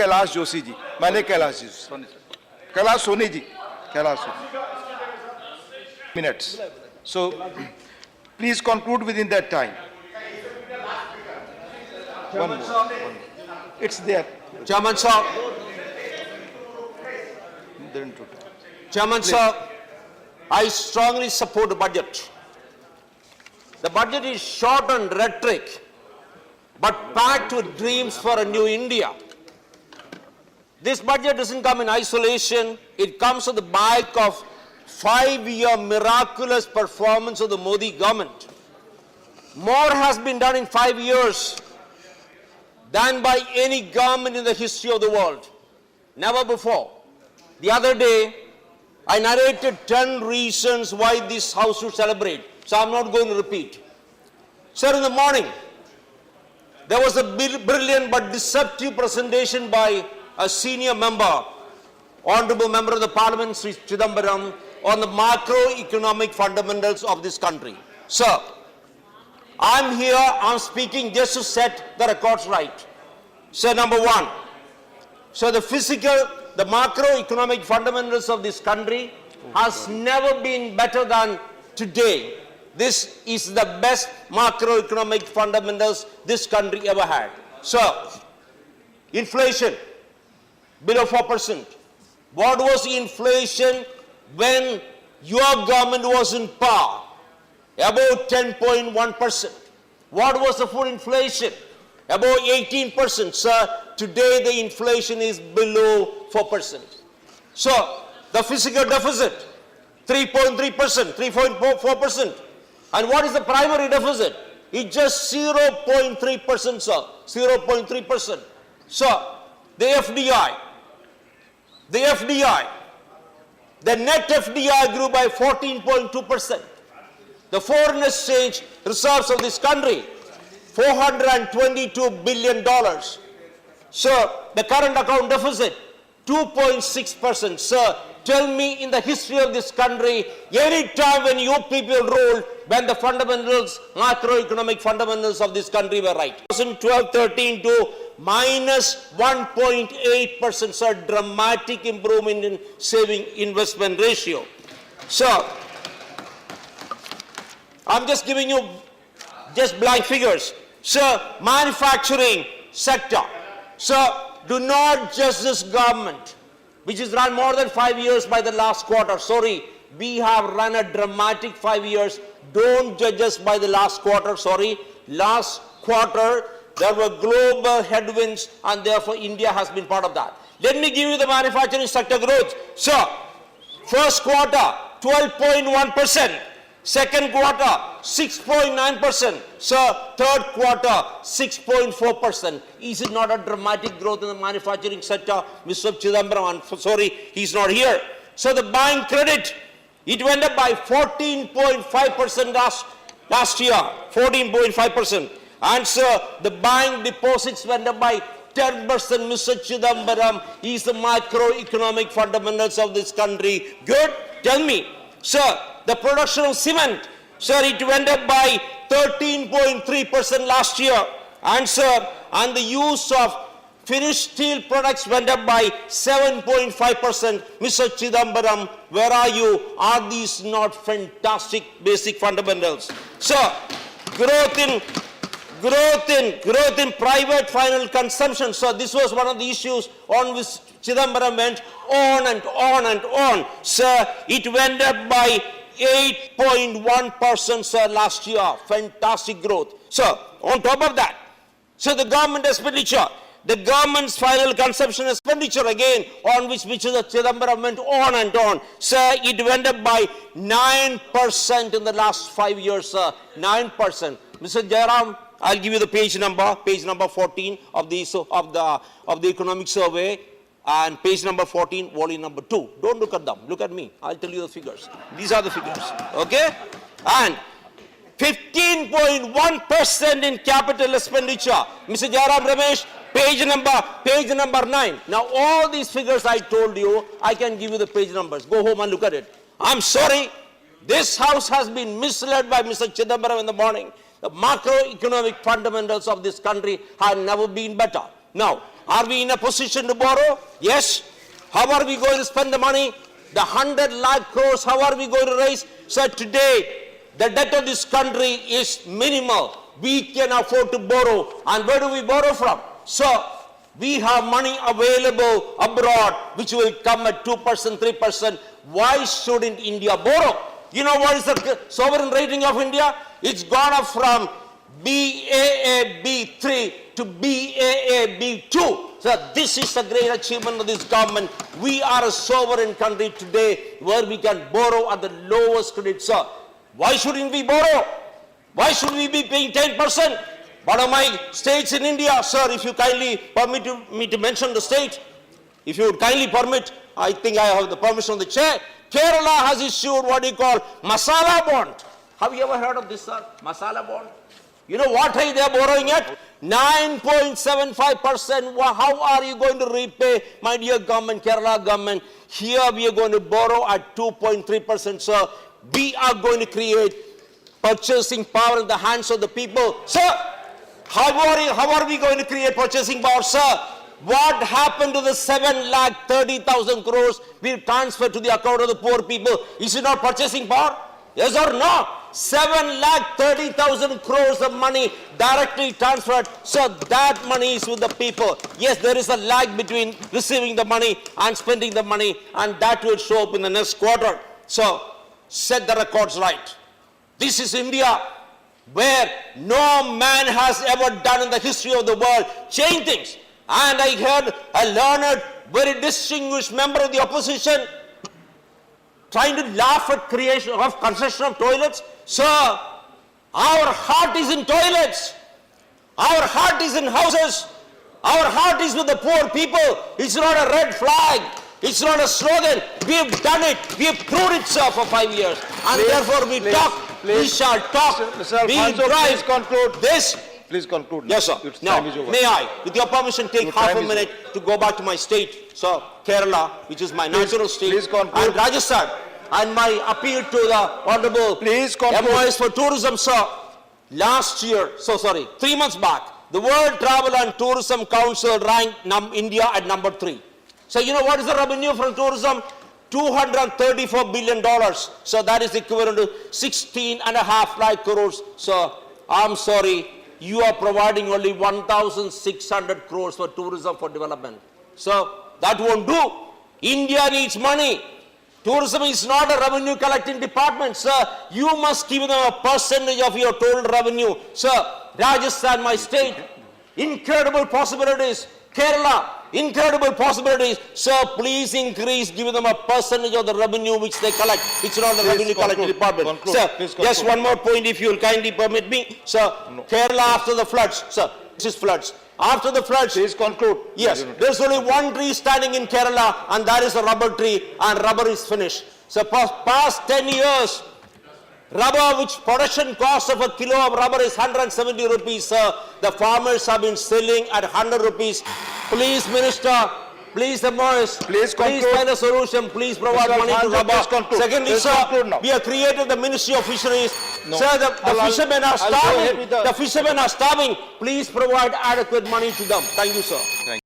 कैलाश जोशी जी, मैंने Kailash ji, Kailash Soni ji, Kailash Soni. Minutes. So, please conclude within that time. One more. It's there. Chairman sir. Chairman sir, I strongly support the budget. The budget is short on rhetoric, but packed with dreams for a new India. This budget doesn't come in isolation. It comes on the back of 5-year miraculous performance of the Modi government. More has been done in 5 years than by any government in the history of the world. Never before. The other day, I narrated 10 reasons why this house should celebrate. So I'm not going to repeat. Sir, in the morning, there was a brilliant but deceptive presentation by a senior member, Honorable Member of the Parliament, Sri Chidambaram, on the macroeconomic fundamentals of this country. Sir, I'm here, I'm speaking just to set the records right. Sir, number one, so the macroeconomic fundamentals of this country has never been better than today. This is the best macroeconomic fundamentals this country ever had. Sir, inflation below 4%. What was inflation when your government was in power? About 10.1%. What was the full inflation? About 18%. Sir, today the inflation is below 4%. So, the fiscal deficit, 3.3%, 3.4%. And what is the primary deficit? It's just 0.3%, sir. 0.3%. So, the FDI, the net FDI grew by 14.2%. The foreign exchange reserves of this country, $422 billion. So, the current account deficit, 2.6%. Sir, tell me in the history of this country, any time when you people ruled, when the fundamentals, macroeconomic fundamentals of this country were right. 2012-13 to minus 1.8%, sir, dramatic improvement in saving investment ratio. So, I'm just giving you just blank figures. Sir, manufacturing sector. Sir, do not judge this government, which is run more than 5 years by the last quarter. Sorry, we have run a dramatic 5 years. Don't judge us by the last quarter. Sorry, last quarter there were global headwinds and therefore India has been part of that. Let me give you the manufacturing sector growth. Sir, first quarter 12.1%. Second quarter, 6.9%. Sir, third quarter, 6.4%. Is it not a dramatic growth in the manufacturing sector? Mr. Chidambaram, I'm sorry, he's not here. So the buying credit, it went up by 14.5% last year. 14.5%. And sir, the buying deposits went up by 10%. Mr. Chidambaram is the macroeconomic fundamentals of this country. Good? Tell me. Sir, the production of cement, sir, it went up by 13.3% last year. And sir, and the use of finished steel products went up by 7.5%. Mr. Chidambaram, where are you? Are these not fantastic basic fundamentals? Sir, growth in private final consumption. So this was one of the issues on which Chidambaram went on and on and on. Sir, it went up by 8.1%, sir, last year. Fantastic growth. So, on top of that, so the government expenditure, the government's final consumption expenditure again, on which the Chidambaram went on and on. Sir, it went up by 9% in the last 5 years, sir. 9%. Mr. Jairam, I'll give you the page number 14 of the economic survey, and page number 14, volume number 2. Don't look at them. Look at me. I'll tell you the figures. These are the figures. Okay? And 15.1% in capital expenditure. Mr. Jairam Ramesh, page number 9. Now, all these figures I told you, I can give you the page numbers. Go home and look at it. I'm sorry. This house has been misled by Mr. Chidambaram in the morning. The macroeconomic fundamentals of this country have never been better. Now, Are we in a position to borrow? Yes. How are we going to spend the money? The 100 lakh crores, how are we going to raise? So today, the debt of this country is minimal. We can afford to borrow. And where do we borrow from? So, we have money available abroad, which will come at 2%, 3%. Why shouldn't India borrow? You know what is the sovereign rating of India? It's gone up from BAA-B3 to BAA-B2. So this is a great achievement of this government. We are a sovereign country today where we can borrow at the lowest credit. So why shouldn't we borrow? Why should we be paying 10%? One of my states in India, sir, if you kindly permit me to mention the state, if you would kindly permit, I think I have the permission of the chair. Kerala has issued what you call masala bond. Have you ever heard of this, sir? Masala bond? You know what rate they are borrowing at? 9.75%. How are you going to repay, my dear government, Kerala government? Here we are going to borrow at 2.3%, sir. We are going to create purchasing power in the hands of the people. Sir, how are we going to create purchasing power, sir? What happened to the 7,30,000 crores we transferred to the account of the poor people? Is it not purchasing power? Yes or no? 7,30,000 crores of money directly transferred. So that money is with the people. Yes, there is a lag between receiving the money and spending the money, and that will show up in the next quarter. So set the records right. This is India, where no man has ever done in the history of the world. Change things. And I heard a learned, very distinguished member of the opposition trying to laugh at creation of construction of toilets. Sir, our heart is in toilets. Our heart is in houses. Our heart is with the poor people. It's not a red flag. It's not a slogan. We have done it. We have proved it, sir, for 5 years. And therefore we talk. We shall talk. Mr. We Alfonso, drive please conclude. this. Please conclude. Yes, sir. Its Now, time is over. may I, with your permission, take Your half time a is minute to go back to my state, so Kerala, which is my natural state, please conclude. and Rajasthan, and my appeal to the Honorable Please conclude. MOS for Tourism, sir. Last year, 3 months back, the World Travel and Tourism Council ranked India at number 3. So you know what is the revenue from tourism? $234 billion. So that is equivalent to 16.5 lakh crores. So I'm sorry, you are providing only 1,600 crores for tourism for development. So that won't do. India needs money. Tourism is not a revenue collecting department, sir. You must give them a percentage of your total revenue. Sir, Rajasthan, my state, incredible possibilities. Kerala, incredible possibilities. Sir, please increase, give them a percentage of the revenue which they collect. It's not the revenue collecting department. Conclude. Sir, Please just conclude. one more point if you will kindly permit me. Sir, No. Kerala after the floods. Sir, this is floods. After the floods, Please conclude. yes, there's only one tree standing in Kerala, and that is a rubber tree, and rubber is finished. So past 10 years, rubber, which production cost of a kilo of rubber is 170 rupees, sir. The farmers have been selling at 100 rupees. Please, Minister, please, MOS, Please conclude. find a solution. Please provide Mr. money to Alfonso, rubber. please conclude. Secondly, Please sir, conclude now. we have created the Ministry of Fisheries. No. Sir, the fishermen are I'll go ahead starving. with The fishermen are starving. Please provide adequate money to them. Thank you, sir. Thank you.